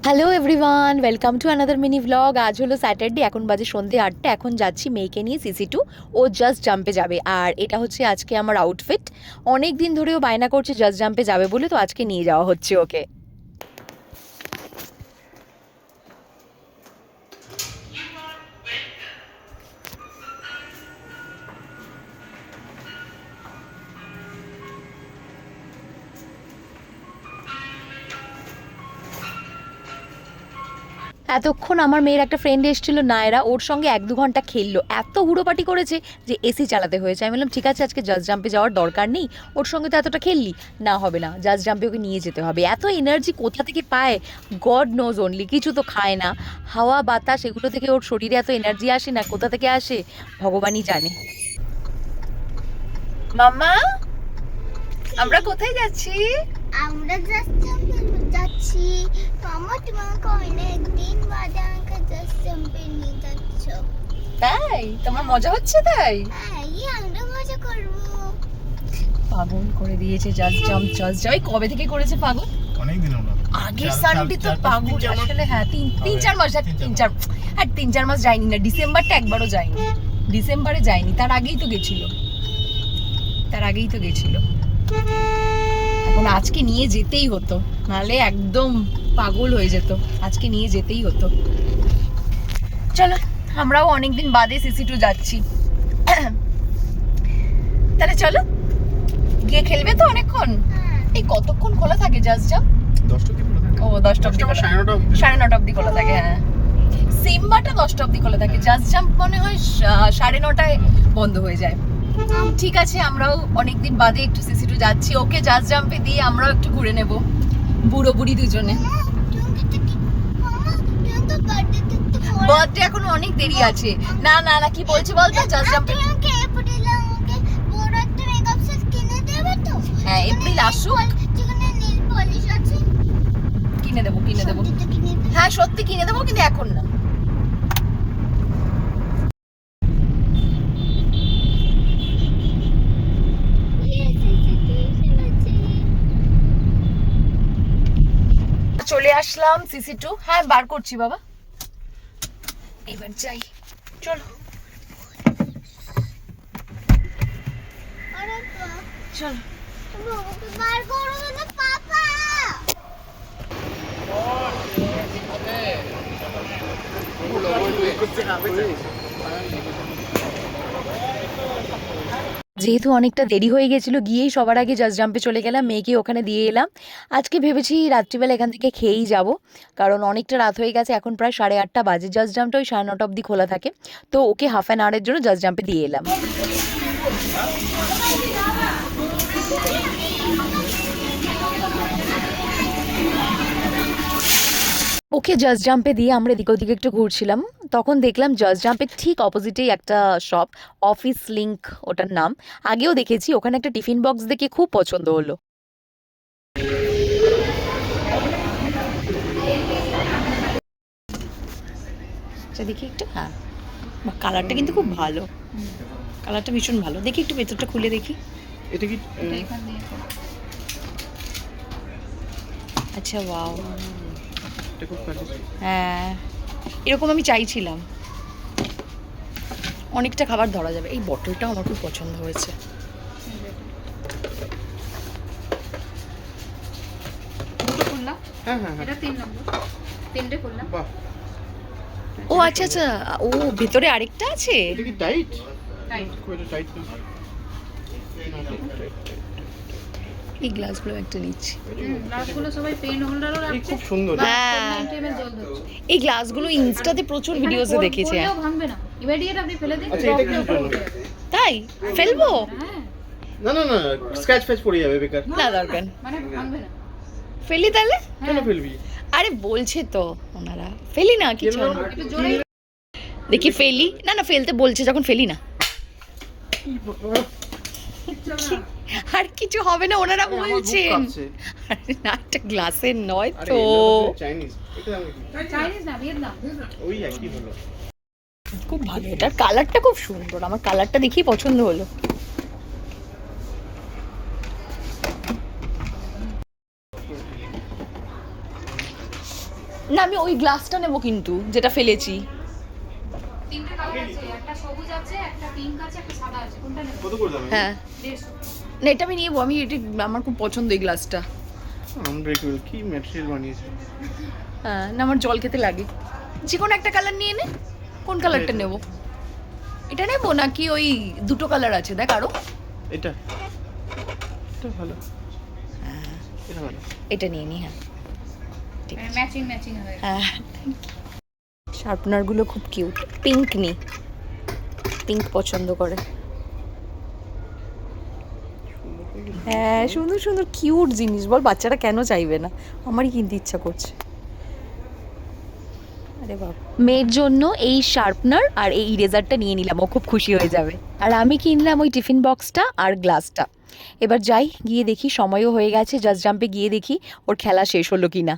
Hello everyone, welcome to another mini vlog. আজ হলো Saturday, এখন বাজে সন্ধ্যে 8টা। এখন যাচ্ছি মেয়েকে নিয়ে সিসি2। ও জাস্ট জাম্পে যাবে, আর এটা হচ্ছে আজকে আমার আউটফিট। অনেক দিন ধরেও বায়না করছে জাস্ট জাম্পে যাবে বলে, তো আজকে নিয়ে যাওয়া হচ্ছে ওকে। এতক্ষণ আমার মেয়ের একটা ফ্রেন্ড এসেছিল নায়রা, ওর সঙ্গে 1-2 ঘন্টা খেললো, এত হুড়োপাটি করেছে যে এসি চালাতে হয়েছে। আমি বললাম ঠিক আছে, আজকে জাস্ট জাম্পে যাওয়ার দরকার নেই, ওর সঙ্গে তো এতটা খেললি, না হবে না, জাস্ট জাম্পে ওকে নিয়ে যেতে হবে। এত এনার্জি কোথা থেকে পায় গড নোজ অনলি, কিছু তো খায় না, হাওয়া বাতাস এগুলো থেকে ওর শরীরে এত এনার্জি আসে না, কোথা থেকে আসে ভগবানই জানে। মাম্মা, আমরা কোথায় যাচ্ছি? আমরা জাস্ট যাচ্ছি। মামা তোমাকে অনেকদিন বাদে আমাকে জাস্ট জাম্পে নিয়ে যাচ্ছ। তাই তোমার মজা হচ্ছে? তাই হ্যাঁ, আমরা মজা করবো। পাগল করে দিয়েছে জাস্ট জাম্প। জাস্ট জাম্প কবে থেকে করেছে পাগল? অনেকদিন হলো। আগের সানডে তো পাগল আসলে। হ্যাঁ, তিন চার মাস, তিন চার মাস যায়নি না, ডিসেম্বরটা একবারও যায়নি, ডিসেম্বরে যায়নি, তার আগেই তো গেছিল। এখন আজকে নিয়ে যেতেই হতো, নাহলে একদম পাগল হয়ে যেত। আজকে নিয়ে যেতেই হতো। চলো, আমরাও অনেকদিন বাদে সিসি2 যাচ্ছি। তাহলে চলো গিয়ে খেলবে তো অনেকক্ষণ। এই কতক্ষণ খোলা থাকে জাস্ট জাম্প? 10টা অবধি খোলা থাকে। ও 10টা অবধি, 9:30 অবধি খোলা থাকে। হ্যাঁ, সিম্বাটা 10টা অবধি খোলা থাকে, জাস্ট জাম্প মনে হয় 9:30টায় বন্ধ হয়ে যায়। ঠিক আছে, আমরাও অনেকদিন বাদে একটু সিসি2 যাচ্ছি, ওকে জাস্ট জাম্পে দিয়ে আমরাও একটু ঘুরে নেব, বুড়ো বুড়ি দুজনে। বার্থডে এখনো অনেক দেরি আছে। না না না, কি বলছে বলতো? জাস্ট জাম্পে হ্যাঁ, এপ্রিল আসুক, কিনে দেবো। হ্যাঁ সত্যি কিনে দেবো, কিন্তু এখন না। চলে আসলাম সিসি2। হ্যাঁ, বার করছি বাবা, এবার যাই, চলো চলো। যেহেতু অনেকটা দেরি হয়ে গেছিলো, গিয়েই সবার আগে জাস্ট জাম্পে চলে গেলাম, মেয়েকে ওখানে দিয়ে এলাম। আজকে ভেবেছি রাত্রিবেলা এখান থেকে খেয়েই যাব, কারণ অনেকটা রাত হয়ে গেছে, এখন প্রায় 8:30 বাজে। জাস্ট জাম্পটা ওই 9:30 অবধি খোলা থাকে, তো ওকে হাফ অ্যান আওয়ারের জন্য জাস্ট জাম্পে দিয়ে এলাম। ওকে জাস্ট জাম্পে দিয়ে আমরা এদিক ওদিকে একটু ঘুরছিলাম, তখন দেখলাম জাস্ট জাম্পের ঠিক অপোজিটেই একটা শপ, অফিস লিঙ্ক ওটার নাম। আগেও দেখেছি, ওখানে একটা টিফিন বক্স দেখে খুব পছন্দ হলো। আচ্ছা দেখি একটু, হ্যাঁ, কালারটা কিন্তু খুব ভালো, কালারটা ভীষণ ভালো। দেখি একটু ভেতরটা খুলে দেখি। এটা কি আচ্ছা, ওয়াও, এটা খুব কাজে। হ্যাঁ এরকম আমি চাইছিলাম, অনেকটা খাবার ধরা যাবে। এই বটলটাও আমার খুব পছন্দ হয়েছে। দুটো খুললাম, হ্যাঁ হ্যাঁ হ্যাঁ। এটা 3 নম্বর, 3টে খুললাম। বাহ, ও আচ্ছা আচ্ছা, ও ভেতরে আরেকটা আছে। এটা কি টাইট? টাইট। খুব এটা টাইট না। এই গ্লাসগুলো একটা নিচ্ছি। গ্লাসগুলো সবাই পেন হোল্ডারও এই রাখছে। খুব সুন্দর। হ্যাঁ, 90 ml জল ধরছে। এই গ্লাসগুলো ইনস্টাতে প্রচুর ভিডিওসে দেখেছি। পড়লেও ভাঙবে না, ইমিডিয়েট আপনি ফেলে দিন। আচ্ছা, এটা কিসের জন্য? তাই ফেলবো? হ্যাঁ, না না না, স্ক্র্যাচ ফ্যাচ পড়ে যাবে বেকার। না দরকার, মানে ভাঙবে না। ফেলি তাহলে। কেন ফেলবি? আরে বলছে তো ওনারা, ফেলি না কিছু কেন? না। একটু জোরে দেখি ফেলি, না না ফেলতে বলছে যখন, ফেলি না। আর কিছু হবে না, ওনারা আমার বুক বলছেন। কাঁপছে। আরে না, একটা গ্লাসের নয় আরে তো। এটা চাইনিজ। এটা দাম কি? চাইনিজ না, ভিয়েতনাম। ওই একই হলো। খুব ভালো, এটার কালারটা খুব সুন্দর, আমার কালারটা দেখেই পছন্দ হলো। না আমি ওই গ্লাসটা নেবো কিন্তু যেটা ফেলেছি। তিনটে কালার আছে, একটা সবুজ আছে, একটা পিঙ্ক আছে, একটা সাদা আছে। কোনটা নেবে? কত করে দাম? হ্যাঁ 150। না এটা আমি নিয়ে আমি এটা আমার খুব পছন্দ এই গ্লাসটা। আনব্রেকেবল কি ম্যাটেরিয়াল বানিয়েছে। হ্যাঁ না আমার জল খেতে লাগে। যে কোনো একটা কালার নিয়ে নে। কোন কালারটা নেব? এটা নেবো নাকি ওই দুটো কালার আছে দেখ আরো? এটা এটা ভালো, এটা ভালো। এটা নিয়ে নি। হ্যাঁ ঠিক আছে। ম্যাচিং ম্যাচিং হবে। হ্যাঁ শার্পনারগুলো খুব কিউট। পিঙ্ক নি, পিঙ্ক পছন্দ করে। হ্যাঁ সুন্দর সুন্দর কিউট জিনিস, বল বাচ্চারা কেন চাইবে না, আমারই কিনতে ইচ্ছা করছে। আরে বাবা, মেয়ের জন্য এই শার্পনার আর এই ইরেজারটা নিয়ে নিলাম, ও খুব খুশি হয়ে যাবে। আর আমি কিনলাম ওই টিফিন বক্সটা আর গ্লাসটা। এবার যাই, গিয়ে দেখি, সময়ও হয়ে গেছে, জাস্ট জাম্পে গিয়ে দেখি ওর খেলা শেষ হলো কিনা।